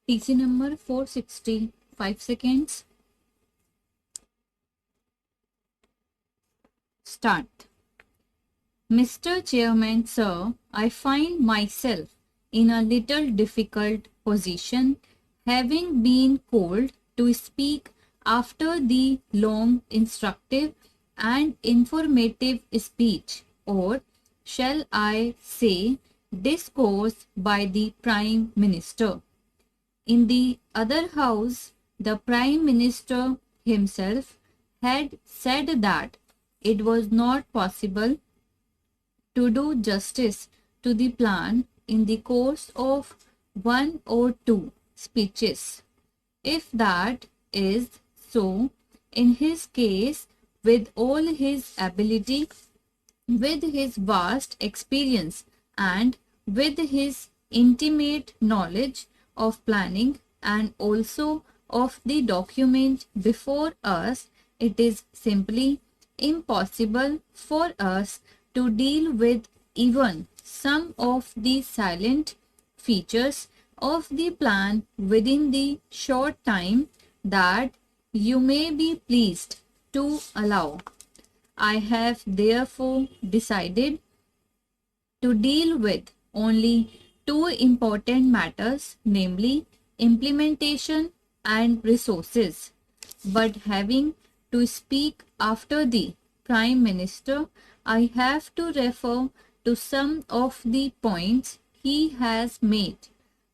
TC number 465 seconds. Start. Mr. Chairman, sir, I find myself in a little difficult position, having been called to speak after the long, instructive, and informative speech, or shall I say, discourse by the Prime Minister. In the other house, the Prime Minister himself had said that it was not possible to do justice to the plan in the course of one or two speeches. If that is so, in his case, with all his ability, with his vast experience, and with his intimate knowledge of planning and also of the document before us, it is simply impossible for us to deal with even some of the silent features of the plan within the short time that you may be pleased to allow. I have therefore decided to deal with only two important matters, namely implementation and resources. But having to speak after the Prime Minister, I have to refer to some of the points he has made.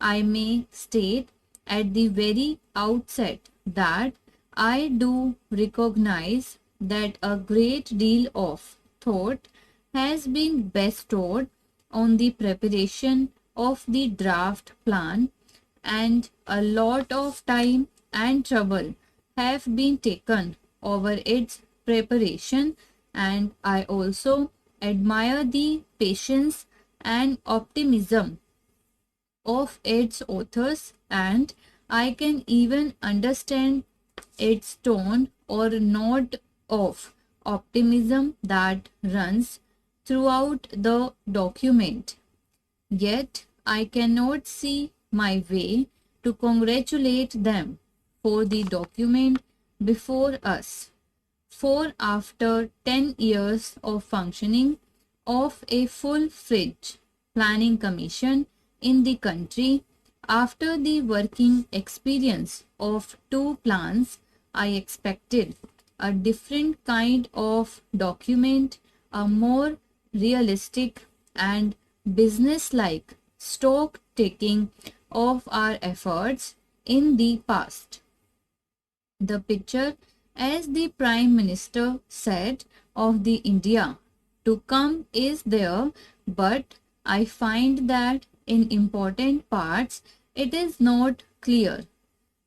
I may state at the very outset that I do recognize that a great deal of thought has been bestowed on the preparation of the draft plan, and a lot of time and trouble have been taken over its preparation, and I also admire the patience and optimism of its authors, and I can even understand its tone or note of optimism that runs throughout the document. Yet I cannot see my way to congratulate them for the document before us. For after 10 years of functioning of a full-fledged planning commission in the country, after the working experience of two plans, I expected a different kind of document, a more realistic and business-like stock taking of our efforts in the past. The picture, as the Prime Minister said, of the India to come is there, but I find that in important parts it is not clear.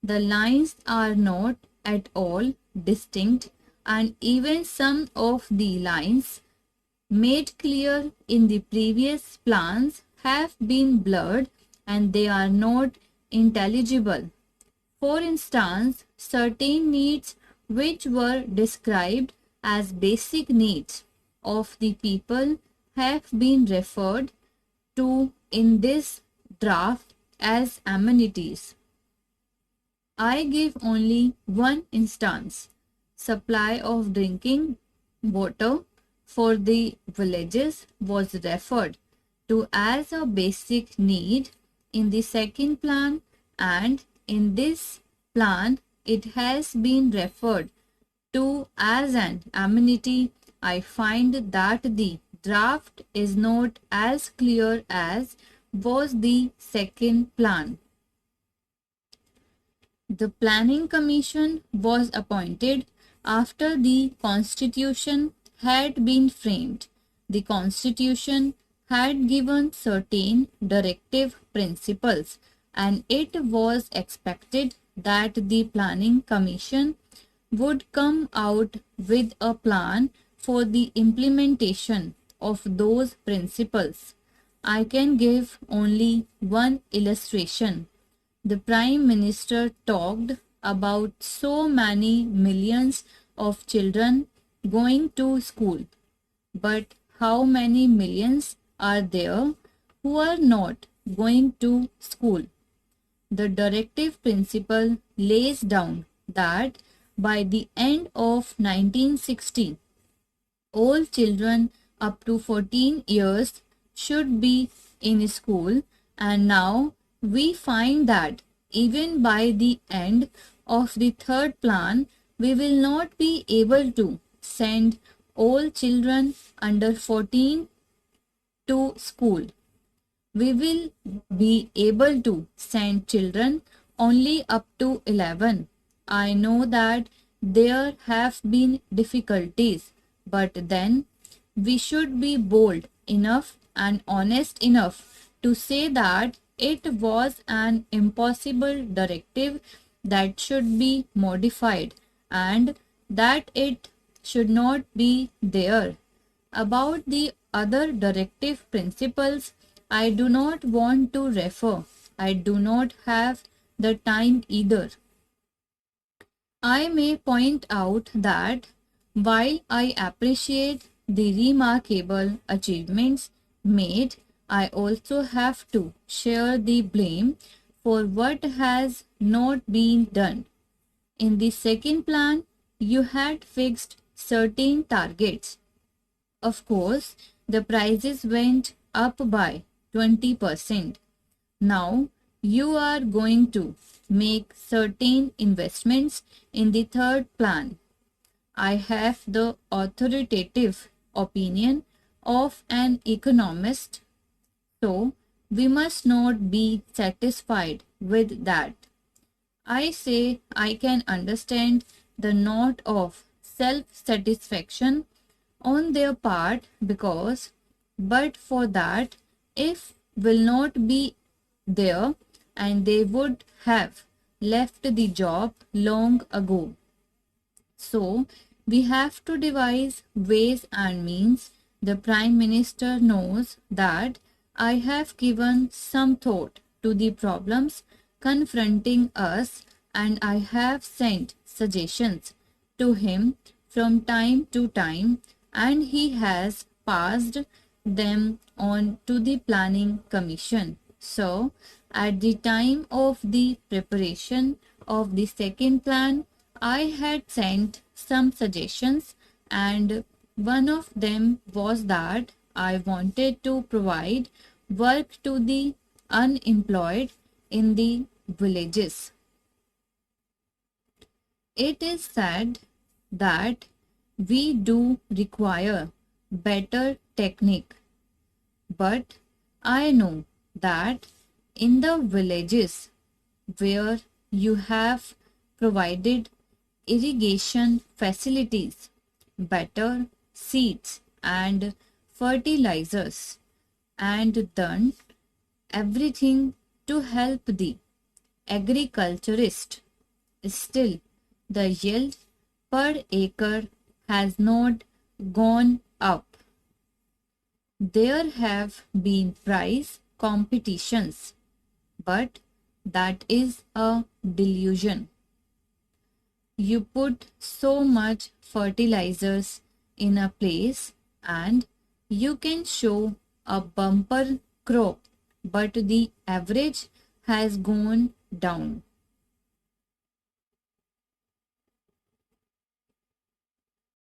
The lines are not at all distinct, and even some of the lines made clear in the previous plans have been blurred and they are not intelligible. For instance, certain needs which were described as basic needs of the people have been referred to in this draft as amenities. I give only one instance. Supply of drinking water for the villages was referred to as a basic need in the second plan, and in this plan it has been referred to as an amenity. I find that the draft is not as clear as was the second plan. The Planning Commission was appointed after the Constitution had been framed. The Constitution had given certain directive principles, and it was expected that the Planning Commission would come out with a plan for the implementation of those principles. I can give only one illustration. The Prime Minister talked about so many millions of children going to school. But how many millions are there who are not going to school? the directive principle lays down that by the end of 1960, all children up to 14 years should be in school, and now we find that even by the end of the third plan, we will not be able to send all children under 14 to school. We will be able to send children only up to 11. I know that there have been difficulties, but then we should be bold enough and honest enough to say that it was an impossible directive that should be modified and that it should not be there. About the other directive principles, I do not want to refer. I do not have the time either. I may point out that while I appreciate the remarkable achievements made, I also have to share the blame for what has not been done. In the second plan, you had fixed certain targets. Of course, the prices went up by 20%. Now you are going to make certain investments in the third plan. I have the authoritative opinion of an economist, so we must not be satisfied with that. I say I can understand the note of self-satisfaction on their part because but for that if will not be there and they would have left the job long ago. So we have to devise ways and means. The Prime Minister knows that I have given some thought to the problems confronting us and I have sent suggestions to him from time to time and he has passed them on to the Planning Commission. So, at the time of the preparation of the second plan, I had sent some suggestions and one of them was that I wanted to provide work to the unemployed in the villages. It is said that we do require better technique, but I know that in the villages where you have provided irrigation facilities, better seeds and fertilizers, and done everything to help the agriculturist, still the yield per acre has not gone up. There have been price competitions, but that is a delusion. You put so much fertilizers in a place and you can show a bumper crop, but the average has gone down.